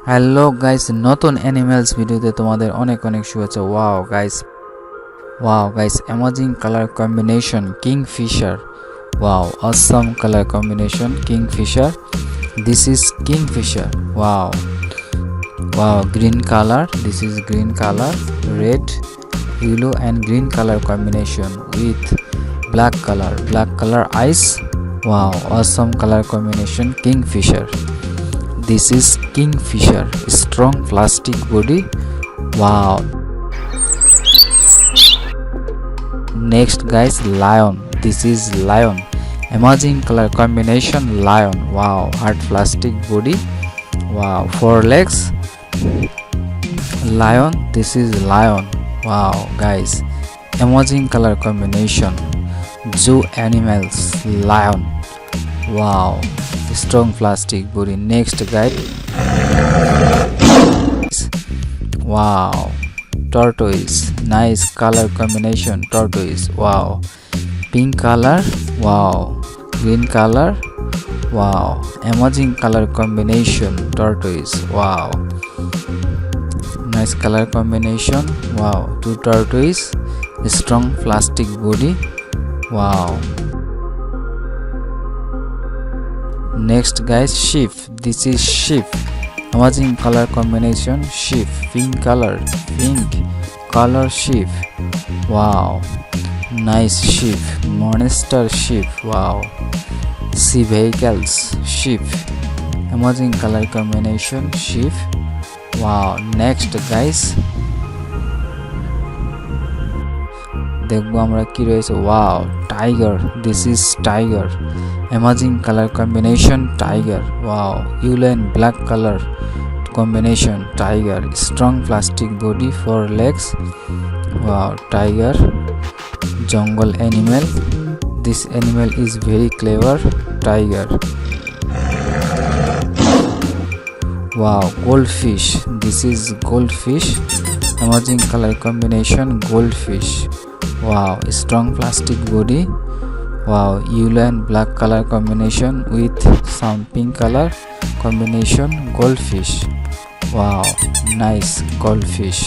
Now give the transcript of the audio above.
Hello guys, নতুন animals ভিডিওতে তোমাদের অনেক অনেক শুভেচ্ছা। Wow guys, amazing colour combination Kingfisher. Wow, awesome colour combination Kingfisher. This is Kingfisher. Wow, green color. This is green color, red, yellow and green color combination with black color eyes. Wow, awesome color combination kingfisher. This is kingfisher, strong plastic body. Wow. Next guys, lion. This is lion, amazing color combination lion. Wow, hard plastic body. Wow, 4 legs. Lion, this is lion. Wow guys, amazing color combination zoo animals lion. Wow, strong plastic body. Next guys, wow, tortoise, nice color combination tortoise. Wow, pink color. Wow, green color. Wow, amazing color combination tortoise. Wow, nice color combination. Wow, 2 tortoise, strong plastic body. Wow. Next guys, sheep. This is sheep, amazing color combination sheep. Pink color sheep. Wow, nice sheep, monster sheep. Wow, sea vehicles sheep, amazing color combination sheep. Wow, next guys দেখবো আমরা কি রয়েছে। Wow, tiger. This is tiger, amazing colour combination tiger. Wow, yellow and black colour combination tiger, strong plastic body, 4 legs. Wow, tiger, jungle animal. This animal is very clever, tiger. Wow, goldfish. This is goldfish, amazing color combination goldfish. Wow, strong plastic body. Wow, yellow and black color combination with some pink color combination goldfish. Wow, nice goldfish.